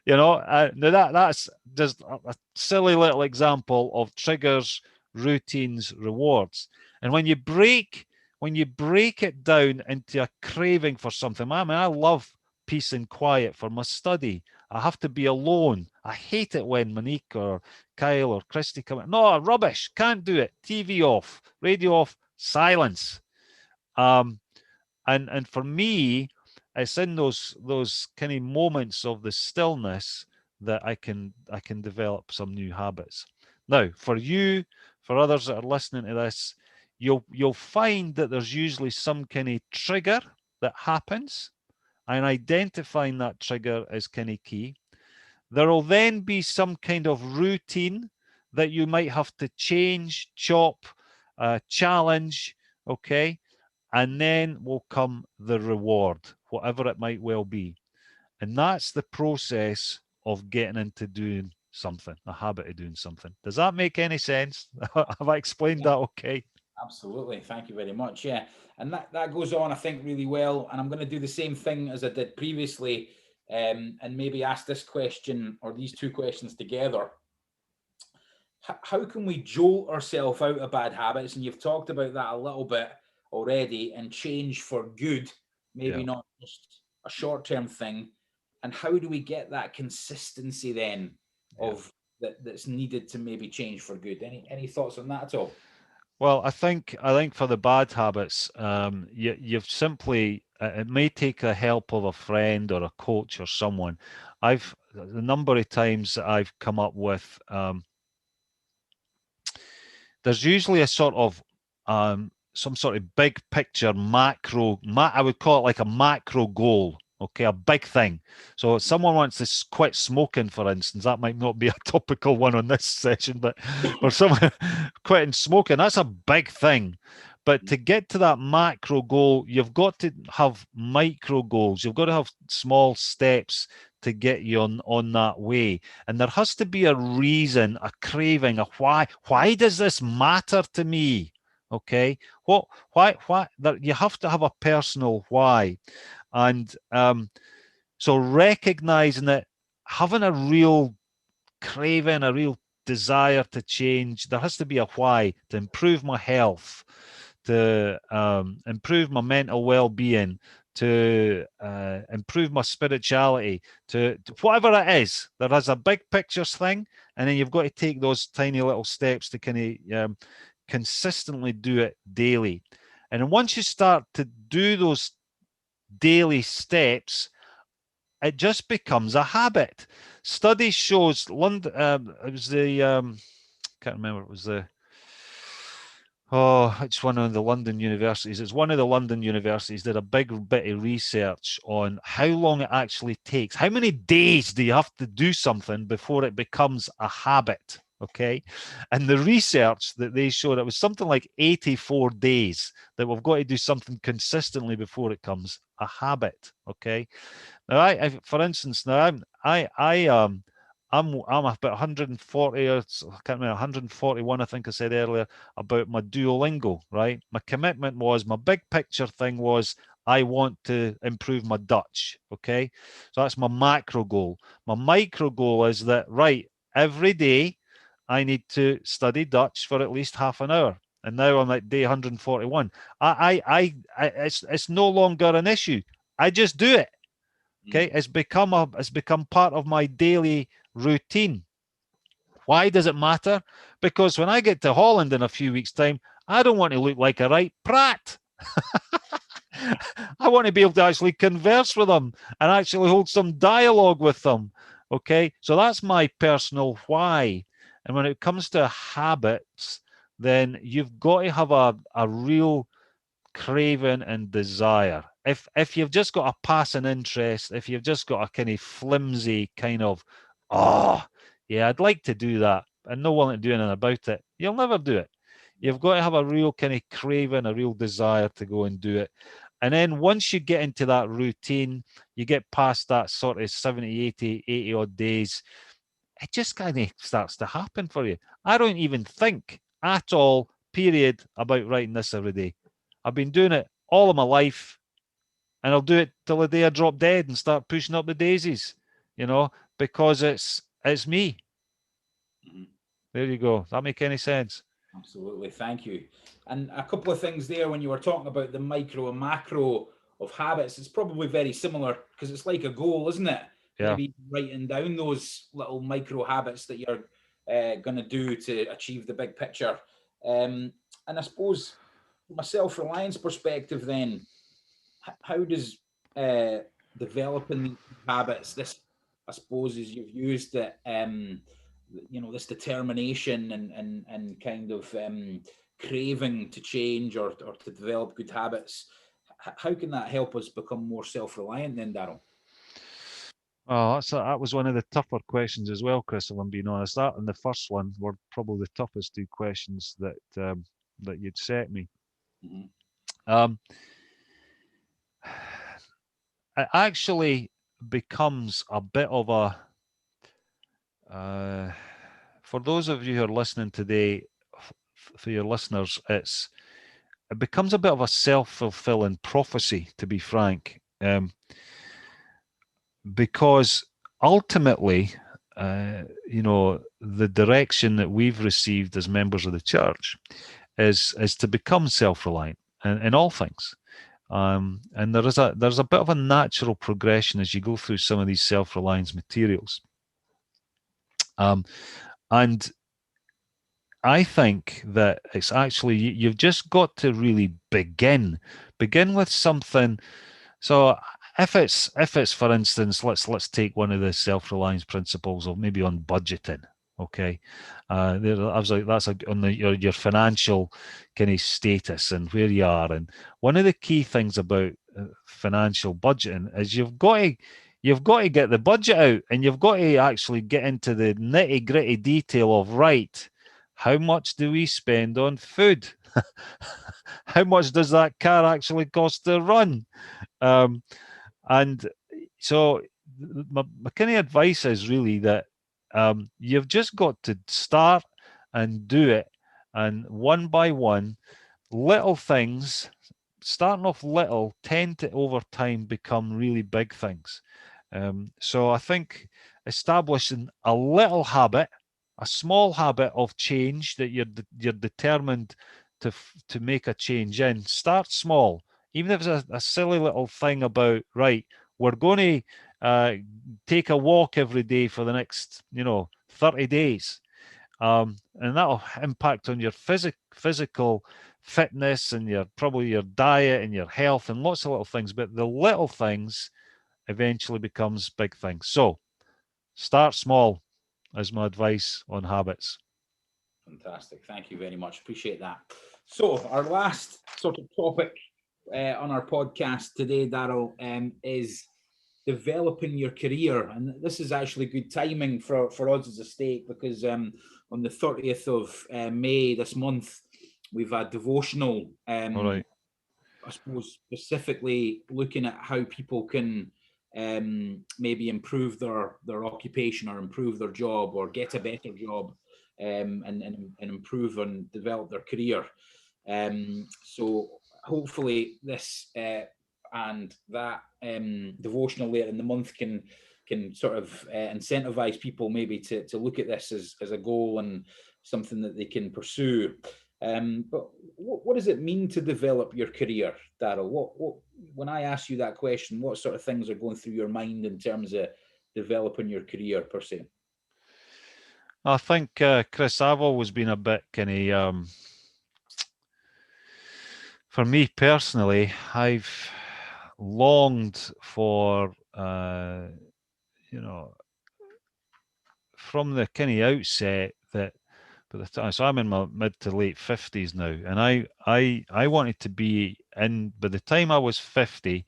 Now that's just a silly little example of triggers, routines, rewards. And when you break it down into a craving for something, I mean, I love peace and quiet for my study. I have to be alone. I hate it when Monique or Kyle or Christy come in. No, rubbish. Can't do it. TV off, radio off, silence. And for me, it's in those kind of moments of the stillness that I can develop some new habits. Now, for you, for others that are listening to this, you'll find that there's usually some kind of trigger that happens, and identifying that trigger is kind of key. There will then be some kind of routine that you might have to change, chop, challenge, okay? And then will come the reward, whatever it might well be. And that's the process of getting into doing something, a habit of doing something. Does that make any sense? Have I explained that okay? Absolutely. Thank you very much. Yeah. And that goes on, I think, really well. And I'm going to do the same thing as I did previously, and maybe ask this question or these two questions together. How can we jolt ourselves out of bad habits? And you've talked about that a little bit already, and change for good, maybe not just a short-term thing. And how do we get that consistency then of that's needed to maybe change for good? Any thoughts on that at all? Well, I think for the bad habits, you've simply it may take the help of a friend or a coach or someone. The number of times that I've come up with, there's usually a sort of some sort of big picture I would call it like a macro goal. Okay, a big thing. So if someone wants to quit smoking, for instance, that might not be a topical one on this session, but for someone quitting smoking, that's a big thing. But to get to that macro goal, you've got to have micro goals. You've got to have small steps to get you on that way. And there has to be a reason, a craving, a why. Why does this matter to me? Okay. Why? You have to have a personal why. And so recognizing that, having a real craving, a real desire to change, there has to be a why, to improve my health, to improve my mental well-being, to improve my spirituality, to whatever it is. There has a big pictures thing, and then you've got to take those tiny little steps to kind of consistently do it daily. And then once you start to do those daily steps, it just becomes a habit. Study shows London. It was the can't remember. It was it's one of the London universities. It's one of the London universities did a big bit of research on how long it actually takes. How many days do you have to do something before it becomes a habit? Okay. And the research that they showed, it was something like 84 days that we've got to do something consistently before it becomes a habit. Okay. Now, for instance, now I'm about 140, or I can't remember, 141, I think I said earlier, about my Duolingo, right? My commitment was, my big picture thing was, I want to improve my Dutch, okay? So that's my macro goal. My micro goal is that, right, every day I need to study Dutch for at least half an hour. And now I'm at day 141. It's no longer an issue. I just do it. Okay, it's become part of my daily routine. Why does it matter? Because when I get to Holland in a few weeks' time, I don't want to look like a right prat. I want to be able to actually converse with them and actually hold some dialogue with them. Okay, so that's my personal why. And when it comes to habits, then you've got to have a real craving and desire. If you've just got a passing interest, if you've just got a kind of flimsy kind of, yeah, I'd like to do that, and no willing to do anything about it, you'll never do it. You've got to have a real kind of craving, a real desire to go and do it. And then once you get into that routine, you get past that sort of 70, 80 odd days, it just kind of starts to happen for you. I don't even think at all, period, about writing this every day. I've been doing it all of my life, and I'll do it till the day I drop dead and start pushing up the daisies, because it's me. Mm-hmm. There you go. Does that make any sense? Absolutely. Thank you. And a couple of things there when you were talking about the micro and macro of habits, it's probably very similar because it's like a goal, isn't it? Yeah. Maybe writing down those little micro habits that you're going to do to achieve the big picture. And I suppose from a self-reliance perspective then, how does developing these habits, this, I suppose, as you've used it, this determination and kind of craving to change or to develop good habits, how can that help us become more self-reliant then, Daryl? Oh, that was one of the tougher questions as well, Chris, if I'm being honest. That and the first one were probably the toughest two questions that you'd set me. Mm-hmm. It actually becomes a bit of a, for those of you who are listening today, for your listeners, it becomes a bit of a self-fulfilling prophecy, to be frank, because ultimately, the direction that we've received as members of the church is to become self-reliant in all things. And there's a bit of a natural progression as you go through some of these self-reliance materials. And I think that it's actually, you've just got to really begin with something. So if it's for instance, let's take one of the self-reliance principles of maybe on budgeting. Okay, I was like, that's on your financial kind of status and where you are. And one of the key things about financial budgeting is you've got to get the budget out, and you've got to actually get into the nitty gritty detail of, right, how much do we spend on food? How much does that car actually cost to run? And so my kind of advice is really that you've just got to start and do it. And one by one, little things, starting off little, tend to over time become really big things. So I think establishing a little habit, a small habit of change that you're determined to make a change in. Start small, even if it's a silly little thing about, right, we're going to take a walk every day for the next 30 days, and that'll impact on your physical fitness and probably your diet and your health and lots of little things. But the little things eventually becomes big things. So start small is my advice on habits. Fantastic. Thank you very much. Appreciate that. So our last sort of topic on our podcast today, Daryl, is developing your career. And this is actually good timing for us as a stake, because on the 30th of May this month, we've had devotional, All right. I suppose specifically looking at how people can maybe improve their occupation or improve their job or get a better job, and improve and develop their career. So hopefully this and that devotional later in the month can sort of incentivize people maybe to look at this as a goal and something that they can pursue. But what does it mean to develop your career, Daryl? What when I ask you that question, what sort of things are going through your mind in terms of developing your career per se? I think, Chris, I've always been a bit kind of, for me personally, I've longed for, from the kind of outset that, so I'm in my mid to late 50s now, and I wanted to be in, by the time I was 50,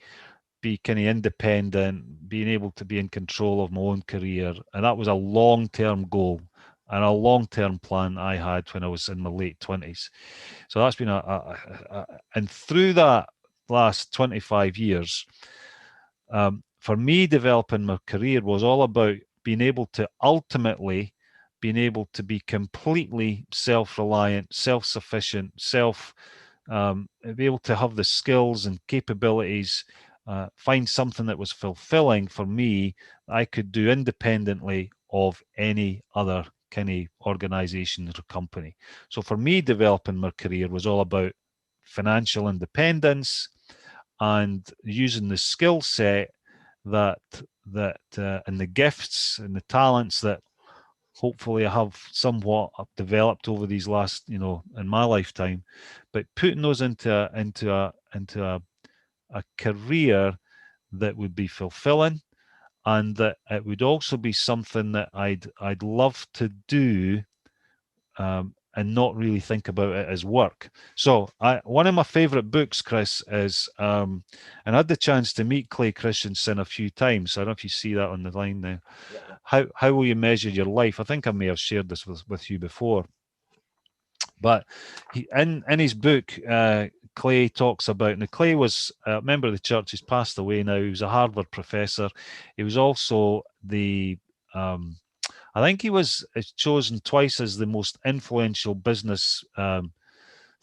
be kind of independent, being able to be in control of my own career. And that was a long-term goal and a long-term plan I had when I was in my late 20s. So that's been and through that last 25 years, for me, developing my career was all about being able to ultimately being able to be completely self-reliant, self-sufficient, be able to have the skills and capabilities, find something that was fulfilling for me, I could do independently of any other kind of organization or company. So for me, developing my career was all about financial independence and using the skill set and the gifts and the talents that hopefully I have somewhat developed over these last, in my lifetime, but putting those into a career that would be fulfilling, and that it would also be something that I'd love to do, and not really think about it as work. So one of my favorite books, Chris, is, and I had the chance to meet Clay Christensen a few times. I don't know if you see that on the line there. Yeah. How will you measure your life? I think I may have shared this with you before. But in his book, Clay talks about, now Clay was a member of the church. He's passed away now. He was a Harvard professor. He was also I think he was chosen twice as the most influential business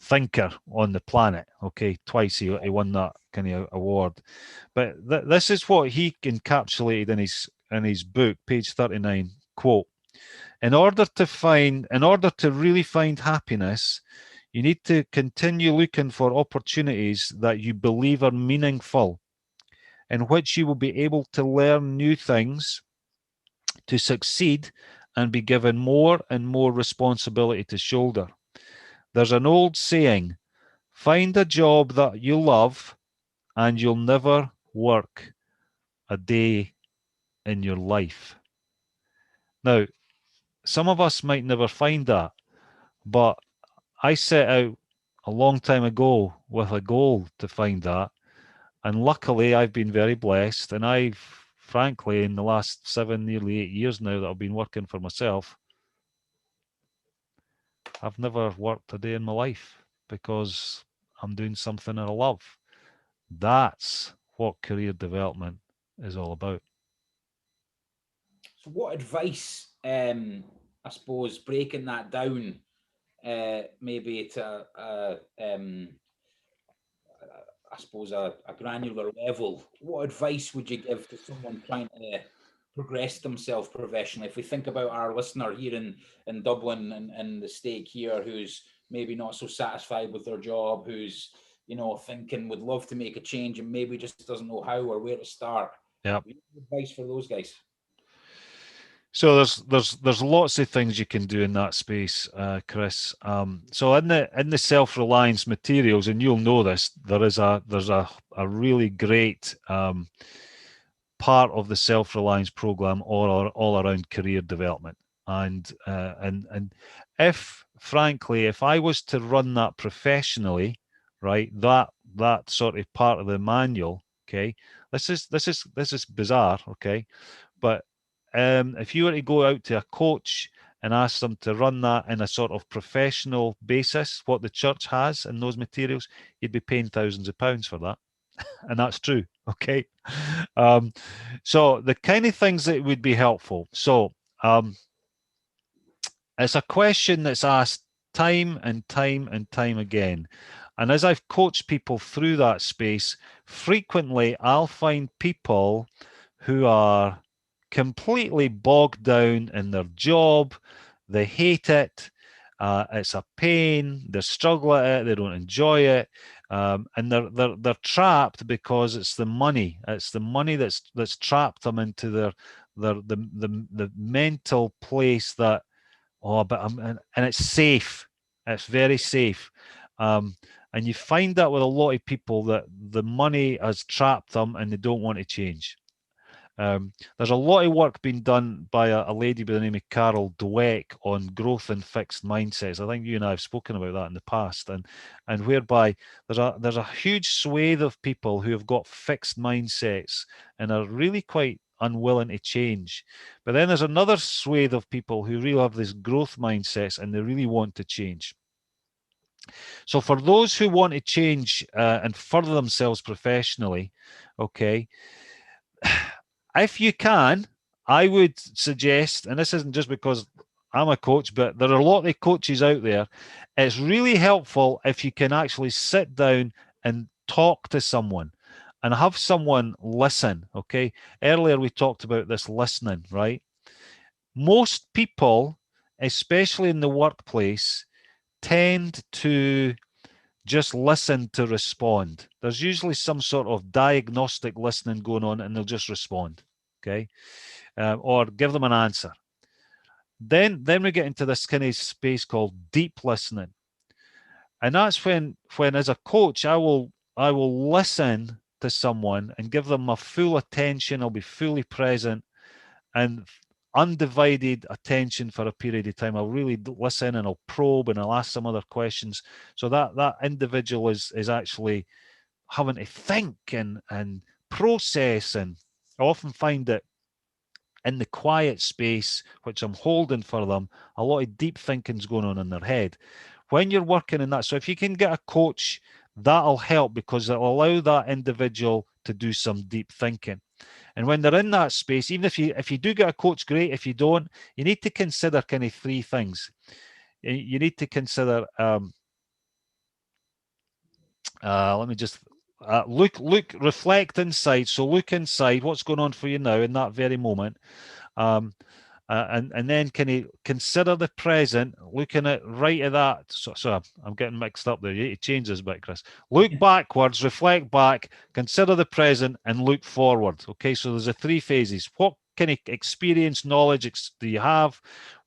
thinker on the planet. Okay, twice he won that kind of award. But this is what he encapsulated in his book, page 39, quote, in order to really find happiness, you need to continue looking for opportunities that you believe are meaningful, in which you will be able to learn new things, to succeed, and be given more and more responsibility to shoulder. There's an old saying, find a job that you love and you'll never work a day in your life. Now, some of us might never find that, but I set out a long time ago with a goal to find that. And luckily, I've been very blessed. And I've, frankly, in the last 7, nearly 8 years now that I've been working for myself, I've never worked a day in my life because I'm doing something that I love. That's what career development is all about. So what advice, I suppose, breaking that down, maybe to I suppose a granular level, what advice would you give to someone trying to progress themselves professionally? If we think about our listener here in Dublin and the stake here, who's maybe not so satisfied with their job, who's thinking would love to make a change and maybe just doesn't know how or where to start. Yeah. Advice for those guys? So there's lots of things you can do in that space, Chris. So in the self-reliance materials, and you'll know this, there's a really great part of the self-reliance program all around career development. And if frankly, if I was to run that professionally, right, that sort of part of the manual, okay, this is bizarre, okay, but if you were to go out to a coach and ask them to run that in a sort of professional basis, what the church has in those materials, you'd be paying thousands of pounds for that. And that's true, okay? So the kind of things that would be helpful. So it's a question that's asked time and time and time again. And as I've coached people through that space, frequently I'll find people who are completely bogged down in their job. They hate it. It's a pain. They struggle at it. They don't enjoy it, and they're trapped because it's the money. It's the money that's trapped them into the mental place that and it's safe. It's very safe. And you find that with a lot of people that the money has trapped them and they don't want to change. There's a lot of work being done by a lady by the name of Carol Dweck on growth and fixed mindsets. I think you and I have spoken about that in the past, and whereby there's a huge swathe of people who have got fixed mindsets and are really quite unwilling to change. But then there's another swathe of people who really have this growth mindsets and they really want to change. So for those who want to change and further themselves professionally, okay, if you can, I would suggest, and this isn't just because I'm a coach, but there are a lot of coaches out there. It's really helpful if you can actually sit down and talk to someone and have someone listen, okay? Earlier we talked about this listening, right? Most people, especially in the workplace, tend to just listen to respond. There's usually some sort of diagnostic listening going on, and they'll just respond, okay? Or give them an answer. Then we get into this kind of space called deep listening, and that's when as a coach, I will listen to someone and give them my full attention. I'll be fully present and undivided attention for a period of time. I'll really listen and I'll probe and I'll ask some other questions, so that individual is actually having to think and process. And I often find that in the quiet space which I'm holding for them, a lot of deep thinking's going on in their head when you're working in that. So if you can get a coach, that'll help, because it'll allow that individual to do some deep thinking. And when they're in that space, even if you do get a coach, great. If you don't, you need to consider kind of three things. You need to consider let me just look, reflect inside. So look inside what's going on for you now in that very moment. And then can you consider the present, looking at right at that. So I'm getting mixed up there. You need to change this bit, Chris. Look backwards, reflect back, consider the present, and look forward. Okay, so there's the three phases. What kind of experience, knowledge do you have?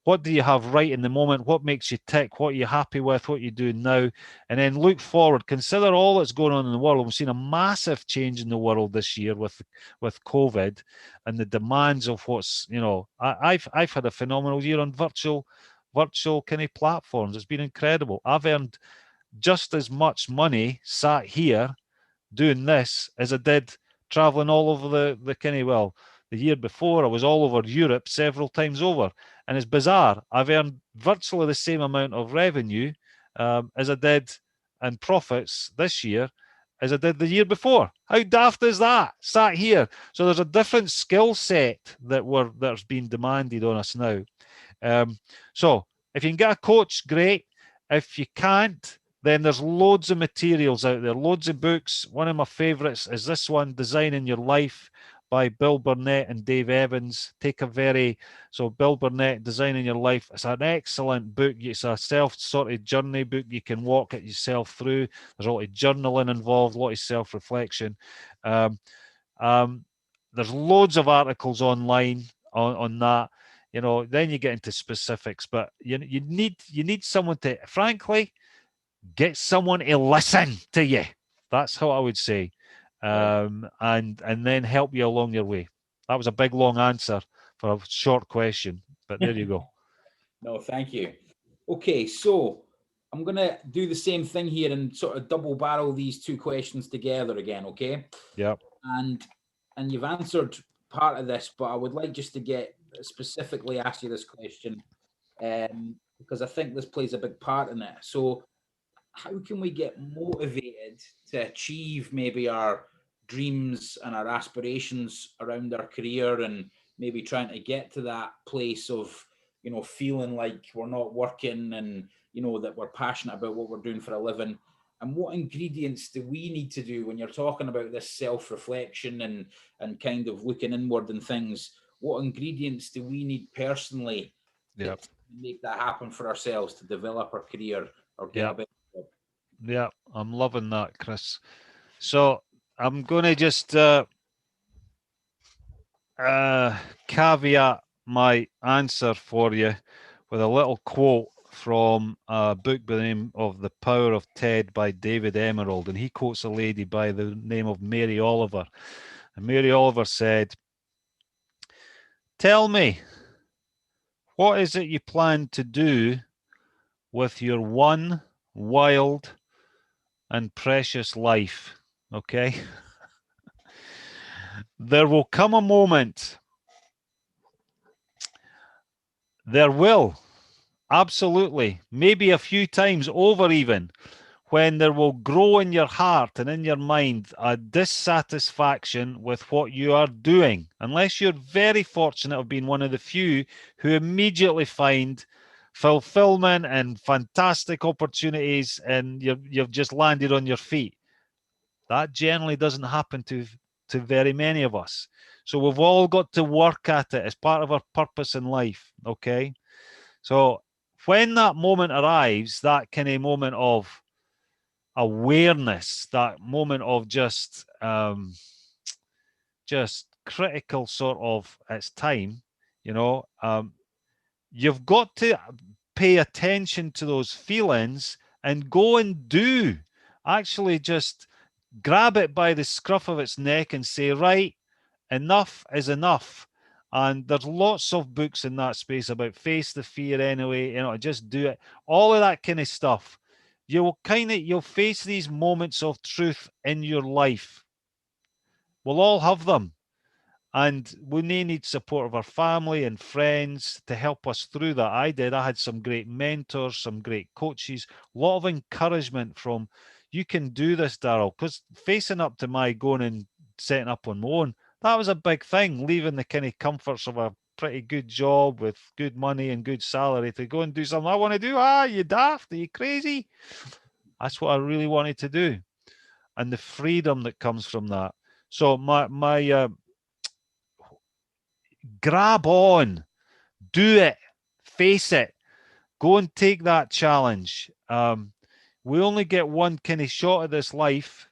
What do you have right in the moment? What makes you tick? What are you happy with? What you're doing now? And then look forward. Consider all that's going on in the world. We've seen a massive change in the world this year with COVID and the demands of what's, I've had a phenomenal year on virtual kind of platforms. It's been incredible. I've earned just as much money sat here doing this as I did traveling all over the kind of, the year before I was all over Europe several times over. And it's bizarre. I've earned virtually the same amount of revenue as I did in profits this year as I did the year before. How daft is that? Sat here. So there's a different skill set that's being demanded on us now. So if you can get a coach, great. If you can't, then there's loads of materials out there, loads of books. One of my favorites is this one, Designing Your Life, by Bill Burnett and Dave Evans. So Bill Burnett, Designing Your Life. It's an excellent book. It's a self-sort journey book. You can walk it yourself through. There's a lot of journaling involved, a lot of self-reflection. There's loads of articles online on that. Then you get into specifics, but you need someone to, frankly, get someone to listen to you. That's how I would say. And then help you along your way. That was a big, long answer for a short question, but there you go. No, thank you. Okay, so I'm going to do the same thing here and sort of double barrel these two questions together again, okay? Yeah. And you've answered part of this, but I would like just to get specifically ask you this question because I think this plays a big part in it. So how can we get motivated to achieve maybe our dreams and our aspirations around our career, and maybe trying to get to that place of, feeling like we're not working and, that we're passionate about what we're doing for a living? And what ingredients do we need to do when you're talking about this self-reflection and kind of looking inward and things? What ingredients do we need personally to make that happen for ourselves, to develop our career or get a bit? Yeah, I'm loving that, Chris. So I'm going to just caveat my answer for you with a little quote from a book by the name of The Power of Ted by David Emerald. And he quotes a lady by the name of Mary Oliver. And Mary Oliver said, "Tell me, what is it you plan to do with your one wild and precious life?" Okay. There will come a moment. There will Absolutely. Maybe a few times over even, when there will grow in your heart and in your mind a dissatisfaction with what you are doing, unless you're very fortunate of being one of the few who immediately find fulfillment and fantastic opportunities and you've just landed on your feet. That generally doesn't happen to very many of us. So we've all got to work at it as part of our purpose in life, okay? So when that moment arrives, that kind of moment of awareness, that moment of just critical sort of it's time, you've got to pay attention to those feelings and go and do. Actually, just grab it by the scruff of its neck and say, right, enough is enough. And there's lots of books in that space about face the fear anyway, just do it. All of that kind of stuff. You'll face these moments of truth in your life. We'll all have them. And we may need support of our family and friends to help us through that. I did. I had some great mentors, some great coaches, a lot of encouragement from, you can do this, Daryl. Because facing up to my going and setting up on my own, that was a big thing, leaving the kind of comforts of a pretty good job with good money and good salary to go and do something I want to do. You daft? Are you crazy? That's what I really wanted to do. And the freedom that comes from that. So my grab on, do it, face it, go and take that challenge. We only get one kind of shot at this life,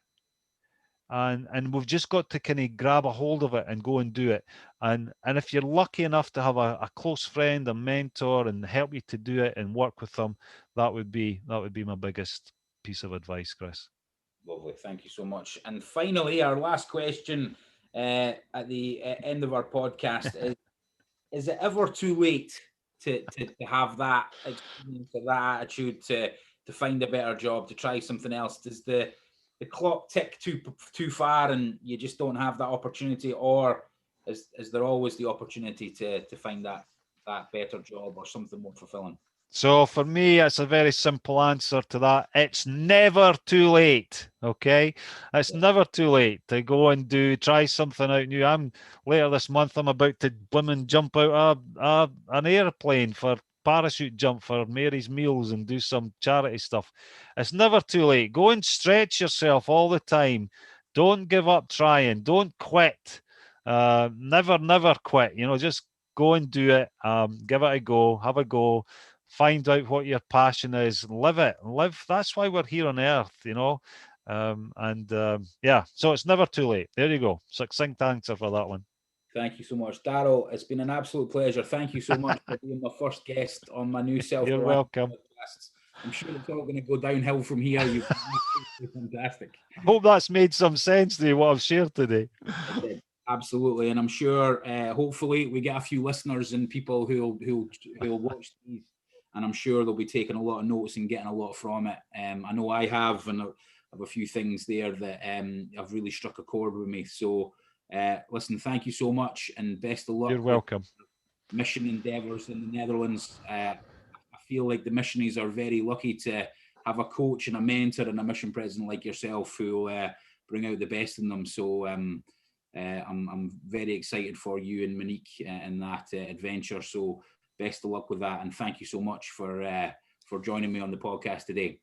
and we've just got to kind of grab a hold of it and go and do it. And if you're lucky enough to have a close friend, a mentor, and help you to do it and work with them, that would be my biggest piece of advice, Chris. Lovely, thank you so much. And finally, our last question at the end of our podcast is it ever too late to have that experience or that attitude to find a better job, to try something else? Does the clock tick too far and you just don't have that opportunity, or is there always the opportunity to find that better job or something more fulfilling? So for me, it's a very simple answer to that. It's never too late. Okay, it's never too late to go and try something out new. Later this month, I'm about to jump out an airplane for parachute jump for Mary's Meals and do some charity stuff. It's never too late. Go and stretch yourself all the time. Don't give up trying. Don't quit. Never quit. Just go and do it. Give it a go. Have a go. Find out what your passion is, live it, That's why we're here on earth, yeah, so it's never too late. There you go. Succinct answer for that one. Thank you so much, Daryl. It's been an absolute pleasure. Thank you so much for being my first guest on my new self. You're welcome. Podcasts. I'm sure it's all going to go downhill from here. You've been fantastic. I hope that's made some sense to you, what I've shared today. Absolutely, and I'm sure hopefully we get a few listeners and people who'll watch these, and I'm sure they'll be taking a lot of notes and getting a lot from it. I know I have, and I have a few things there that have really struck a chord with me. So listen, thank you so much, and best of luck. You're welcome. Mission endeavors in the Netherlands. I feel like the missionaries are very lucky to have a coach and a mentor and a mission president like yourself who bring out the best in them. So I'm very excited for you and Monique in that adventure. So best of luck with that, and thank you so much for joining me on the podcast today.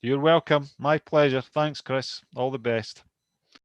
You're welcome. My pleasure. Thanks, Chris. All the best.